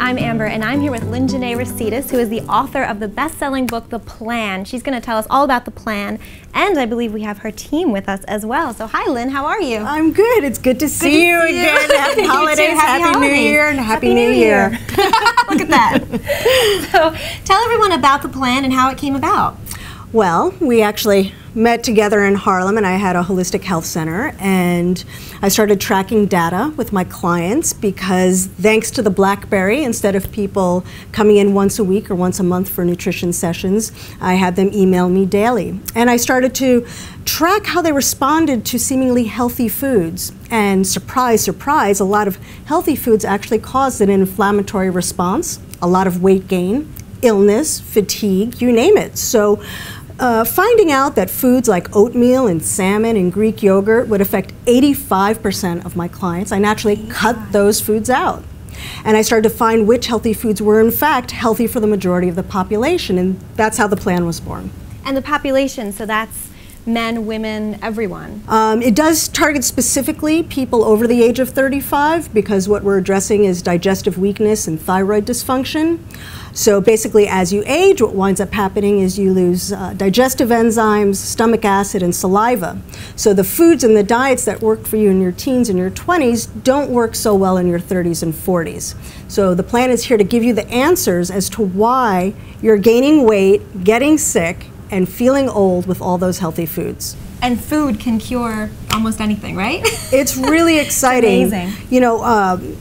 I'm Amber, and I'm here with Lyn-Genet Recitas, who is the author of the best-selling book, The Plan. She's going to tell us all about the plan, and I believe we have her team with us as well. So hi, Lyn, how are you? I'm good. It's good to see you again. Happy holidays, happy New Year, and Happy New Year. Look at that. So tell everyone about the plan and how it came about. Well, we actually met together in Harlem, and I had a holistic health center, and I started tracking data with my clients because thanks to the BlackBerry, instead of people coming in once a week or once a month for nutrition sessions, I had them email me daily. And I started to track how they responded to seemingly healthy foods. And surprise, surprise, a lot of healthy foods actually caused an inflammatory response, a lot of weight gain, illness, fatigue, you name it. So finding out that foods like oatmeal and salmon and Greek yogurt would affect 85% of my clients, I naturally cut those foods out. And I started to find which healthy foods were in fact healthy for the majority of the population, and that's how the plan was born. And the population, so that's men, women, everyone? It does target specifically people over the age of 35 because what we're addressing is digestive weakness and thyroid dysfunction. So basically, as you age, what winds up happening is you lose digestive enzymes, stomach acid, and saliva. So the foods and the diets that work for you in your teens and your 20s don't work so well in your 30s and 40s. So the plan is here to give you the answers as to why you're gaining weight, getting sick, and feeling old with all those healthy foods. And food can cure almost anything, right? It's really exciting. It's amazing. You know,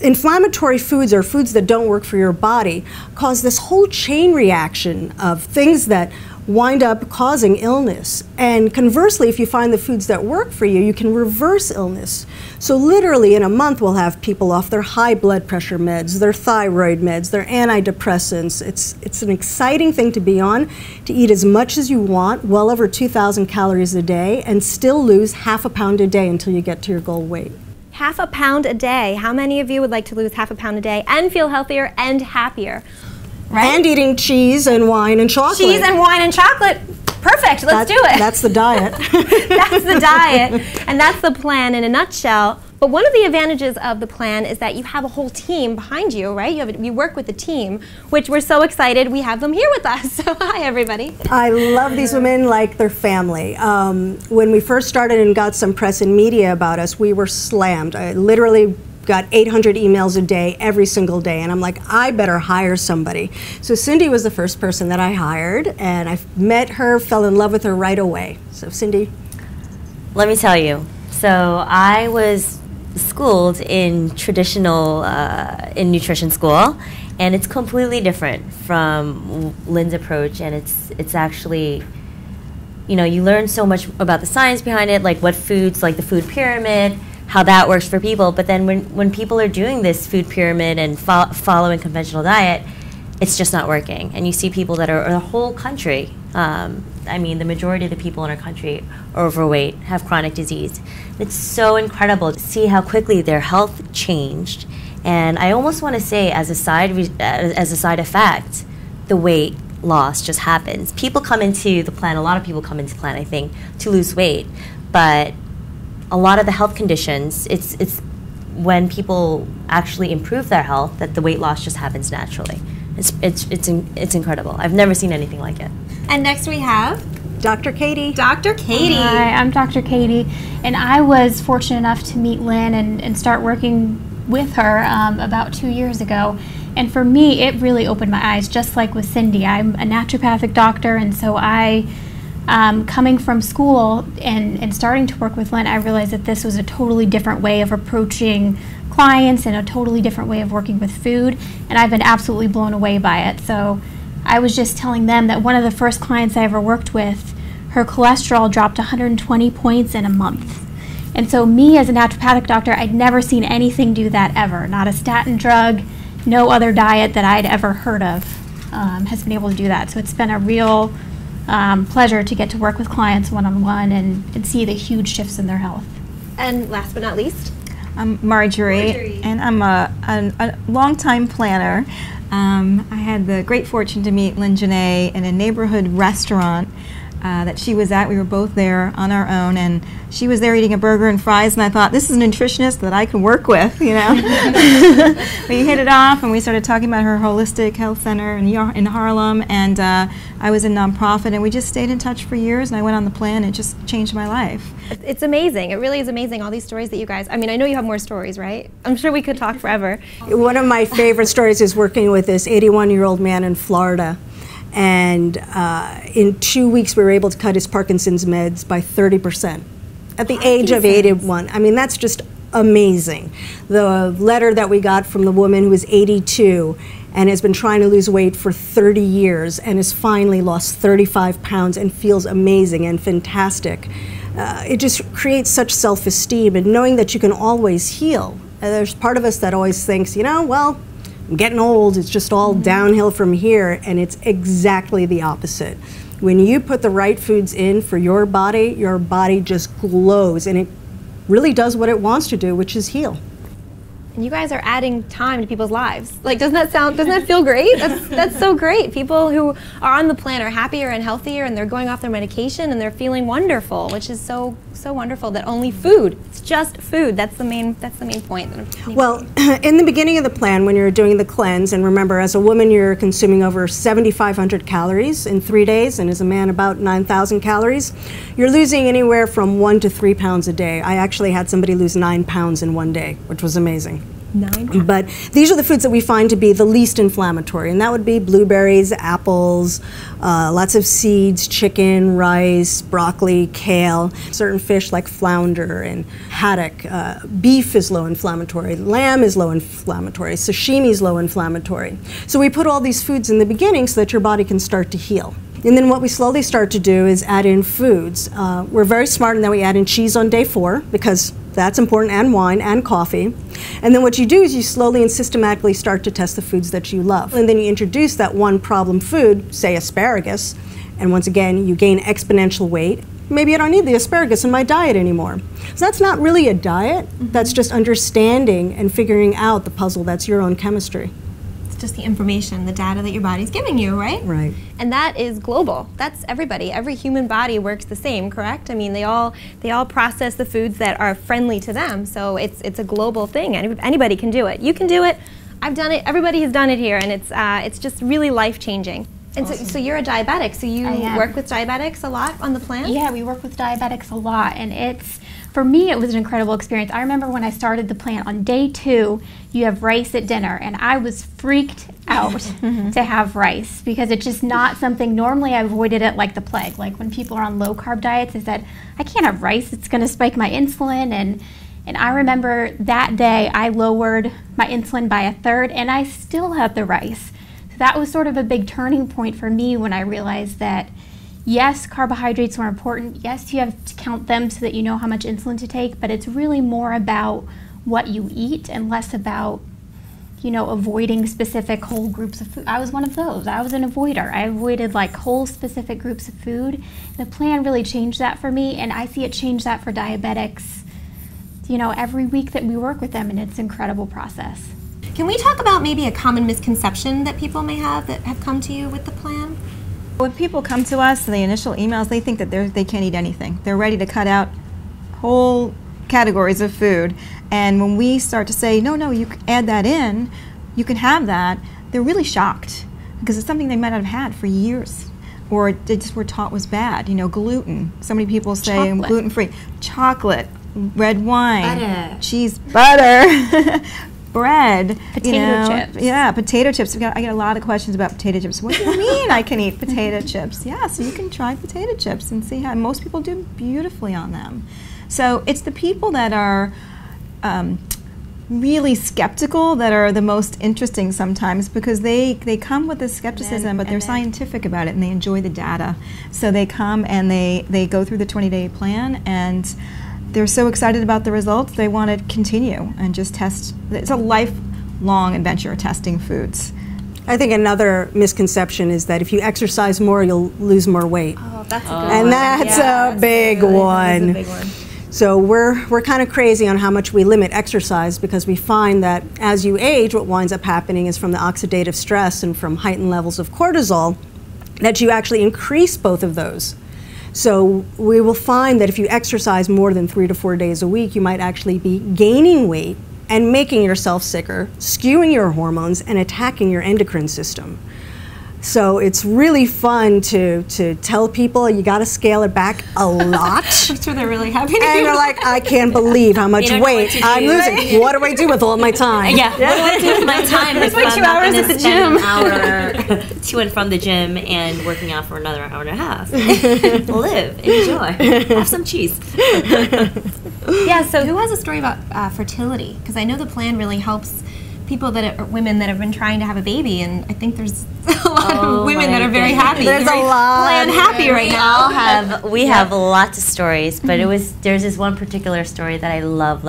inflammatory foods or foods that don't work for your body cause this whole chain reaction of things that wind up causing illness. And conversely, if you find the foods that work for you, you can reverse illness. So literally in a month, we'll have people off their high blood pressure meds, their thyroid meds, their antidepressants. It's an exciting thing to be on, to eat as much as you want, well over 2,000 calories a day, and still lose half a pound a day until you get to your goal weight. Half a pound a day. How many of you would like to lose half a pound a day and feel healthier and happier? Right? And eating cheese and wine and chocolate. Cheese and wine and chocolate. Perfect. Let's do it. That's the diet. That's the diet. And that's the plan in a nutshell. But one of the advantages of the plan is that you have a whole team behind you, right? You work with a team, which we're so excited we have them here with us. So hi, everybody. I love these women like they're family. When we first started and got some press and media about us, we were slammed. I literally got 800 emails a day, every single day, and I'm like, I better hire somebody. So Cindy was the first person that I hired, and I met her, fell in love with her right away. So Cindy. Let me tell you. So I was schooled in traditional, in nutrition school, and it's completely different from Lyn's approach, and it's actually, you know, you learn so much about the science behind it, like what foods, like the food pyramid, how that works for people. But then when people are doing this food pyramid and following conventional diet, it's just not working. And you see people that are, the whole country, I mean, the majority of the people in our country are overweight, have chronic disease. It's so incredible to see how quickly their health changed. And I almost want to say, as a side effect, the weight loss just happens. People come into the plan, a lot of people come into the plan, I think, to lose weight. But a lot of the health conditions, it's when people actually improve their health that the weight loss just happens naturally. It's incredible. I've never seen anything like it. And next we have Dr. Katie. Dr. Katie. Hi, I'm Dr. Katie, and I was fortunate enough to meet Lyn and start working with her about 2 years ago. And for me, it really opened my eyes, just like with Cindy. I'm a naturopathic doctor, and so coming from school and starting to work with Lyn, I realized that this was a totally different way of approaching clients and a totally different way of working with food, and I've been absolutely blown away by it. So I was just telling them that one of the first clients I ever worked with, her cholesterol dropped 120 points in a month. And so me as a naturopathic doctor, I'd never seen anything do that ever. Not a statin drug, no other diet that I'd ever heard of has been able to do that. So it's been a real pleasure to get to work with clients one-on-one and see the huge shifts in their health. And last but not least, I'm Marjorie, and I'm a longtime planner. I had the great fortune to meet Lyn-Genet in a neighborhood restaurant that she was at. We were both there on our own, and she was there eating a burger and fries, and I thought, this is a nutritionist that I can work with, you know. We hit it off, and we started talking about her holistic health center in Harlem, and I was in nonprofit, and we just stayed in touch for years, and I went on the plan, and it just changed my life. It's amazing. It really is amazing, all these stories that you guys, I mean, I know you have more stories, right? I'm sure we could talk forever. One of my favorite stories is working with this 81-year-old man in Florida. And in 2 weeks, we were able to cut his Parkinson's meds by 30% at the age of 81. I mean, that's just amazing. The letter that we got from the woman who was 82 and has been trying to lose weight for 30 years and has finally lost 35 pounds and feels amazing and fantastic. It just creates such self-esteem, and knowing that you can always heal. There's part of us that always thinks, you know, well, I'm getting old, it's just all downhill from here, and it's exactly the opposite. When you put the right foods in for your body just glows, and it really does what it wants to do, which is heal. And you guys are adding time to people's lives. Like, doesn't that feel great? That's so great. People who are on the plan are happier and healthier, and they're going off their medication, and they're feeling wonderful, which is so wonderful. That only food, it's just food. That's the main point. Well, in the beginning of the plan, when you're doing the cleanse, and remember, as a woman, you're consuming over 7,500 calories in 3 days, and as a man, about 9,000 calories. You're losing anywhere from 1 to 3 pounds a day. I actually had somebody lose 9 pounds in 1 day, which was amazing. 9 pounds. But these are the foods that we find to be the least inflammatory, and that would be blueberries, apples, lots of seeds, chicken, rice, broccoli, kale, certain fish like flounder and haddock. Beef is low inflammatory, lamb is low inflammatory, sashimi is low inflammatory. So we put all these foods in the beginning so that your body can start to heal. And then what we slowly start to do is add in foods. We're very smart in that we add in cheese on day 4 because that's important, and wine and coffee. And then what you do is you slowly and systematically start to test the foods that you love. And then you introduce that one problem food, say asparagus, and once again you gain exponential weight. Maybe I don't need the asparagus in my diet anymore. So that's not really a diet, that's just understanding and figuring out the puzzle that's your own chemistry. Just the information, the data that your body's giving you, right? Right. And that is global. That's everybody. Every human body works the same, correct? I mean, they all process the foods that are friendly to them. So it's a global thing. Anybody can do it. You can do it. I've done it. Everybody has done it here, and it's just really life-changing. And awesome. So you're a diabetic. So you work with diabetics a lot on the plan? Yeah, we work with diabetics a lot, and for me, it was an incredible experience. I remember when I started the plan, on day 2, you have rice at dinner, and I was freaked out to have rice because it's just not something, normally I avoided it like the plague. Like when people are on low-carb diets, I said, I can't have rice, it's going to spike my insulin, and I remember that day I lowered my insulin by 1/3, and I still had the rice. So that was sort of a big turning point for me when I realized that yes, carbohydrates are important. Yes, you have to count them so that you know how much insulin to take, but it's really more about what you eat and less about, you know, avoiding specific whole groups of food. I was one of those. I was an avoider. I avoided like whole specific groups of food. The plan really changed that for me, and I see it change that for diabetics, you know, every week that we work with them, and it's an incredible process. Can we talk about maybe a common misconception that people may have that have come to you with the plan? When people come to us, the initial emails, they think that they can't eat anything. They're ready to cut out whole categories of food. And when we start to say, no, you can add that in, you can have that, they're really shocked because it's something they might not have had for years, or they just were taught was bad. You know, gluten. So many people say I'm gluten-free. Chocolate, red wine, butter. Cheese, butter. Bread, potato chips. Yeah, potato chips. I get a lot of questions about potato chips. What do you mean I can eat potato chips? Yeah, so you can try potato chips and see how most people do beautifully on them. So it's the people that are really skeptical that are the most interesting sometimes, because they come with this skepticism, but they're scientific about it and they enjoy the data. So they come and they go through the 20-day plan, and they're so excited about the results, they want to continue and just test. It's a lifelong adventure testing foods. I think another misconception is that if you exercise more, you'll lose more weight. Oh, that's a good one. And that's a big one. That's a big one. So we're kind of crazy on how much we limit exercise, because we find that as you age, what winds up happening is from the oxidative stress and from heightened levels of cortisol, that you actually increase both of those. So we will find that if you exercise more than 3 to 4 days a week, you might actually be gaining weight and making yourself sicker, skewing your hormones, and attacking your endocrine system. So it's really fun to tell people you got to scale it back a lot. I'm sure they're really happy to And they're like, I can't believe how much weight I'm losing. What do I do with all my time? Yeah, what do I do with my time? It's like 2 hours at the gym. An hour to and from the gym and working out for another hour and a half. Live, enjoy, have some cheese. Yeah, so who has a story about fertility? Because I know the plan really helps people women that have been trying to have a baby, and I think there's a lot of women that are very happy. There's a lot. Plan happy right now. We have lots of stories, but there's this one particular story that I love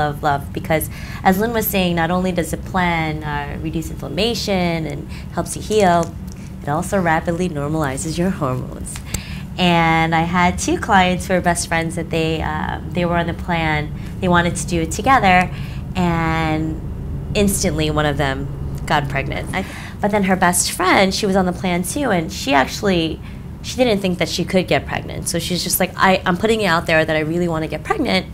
because, as Lynn was saying, not only does the plan reduce inflammation and helps you heal, it also rapidly normalizes your hormones. And I had 2 clients who were best friends that they were on the plan. They wanted to do it together, and instantly one of them got pregnant. But then her best friend, she was on the plan too, and she didn't think that she could get pregnant. So she's just like, I'm putting it out there that I really want to get pregnant,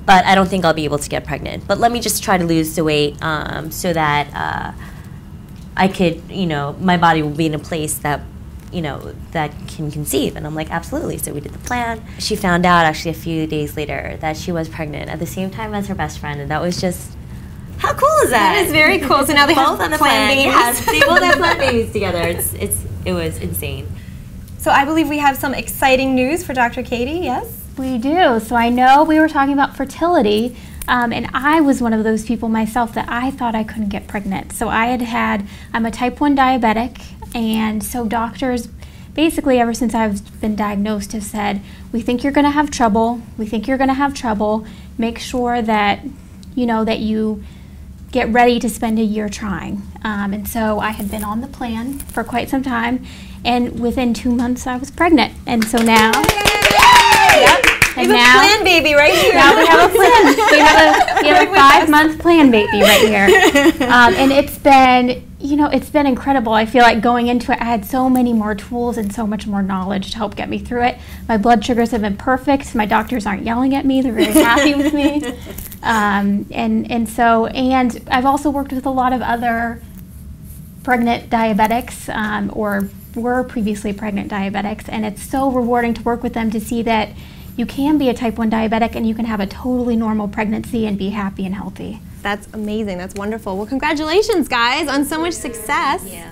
but I don't think I'll be able to get pregnant. But let me just try to lose the weight so that I could, my body will be in a place that, that can conceive. And I'm like, absolutely. So we did the plan. She found out actually a few days later that she was pregnant at the same time as her best friend, and that was just, how cool is that? That is very cool. So now they both have on the plan plan. babies. Yes, they both have plan babies together. It was insane. So I believe we have some exciting news for Dr. Katie, yes? We do. So I know we were talking about fertility, and I was one of those people myself that I thought I couldn't get pregnant. So I'm a type 1 diabetic, and so doctors basically ever since I've been diagnosed have said, we think you're going to have trouble. We think you're going to have trouble. Make sure that that you get ready to spend a year trying. And so I had been on the plan for quite some time, and within 2 months I was pregnant. And so now, And now, plan baby right here. Now we have a plan. We have a 5-month plan baby right here. And it's been incredible. I feel like going into it, I had so many more tools and so much more knowledge to help get me through it. My blood sugars have been perfect. My doctors aren't yelling at me. They're very happy with me. And I've also worked with a lot of other pregnant diabetics or were previously pregnant diabetics, and it's so rewarding to work with them to see that you can be a type 1 diabetic and you can have a totally normal pregnancy and be happy and healthy. That's amazing. That's wonderful. Well, congratulations, guys, on so much success. Yeah.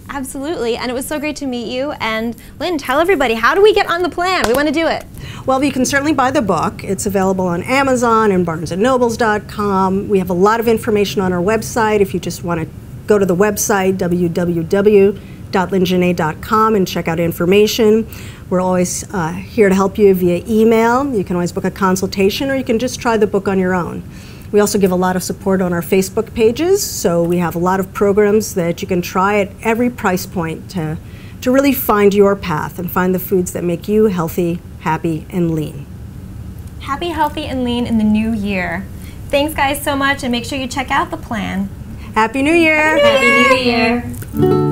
Absolutely. And it was so great to meet you. And Lynn, tell everybody, how do we get on the plan? We want to do it. Well, you can certainly buy the book. It's available on Amazon and barnesandnobles.com. We have a lot of information on our website. If you just want to go to the website, www.lyn-genet.com, and check out information. We're always here to help you via email. You can always book a consultation, or you can just try the book on your own. We also give a lot of support on our Facebook pages, so we have a lot of programs that you can try at every price point to really find your path and find the foods that make you healthy, happy, and lean. Happy, healthy, and lean in the new year. Thanks, guys, so much, and make sure you check out the plan. Happy New Year! Happy New Year! Happy New Year.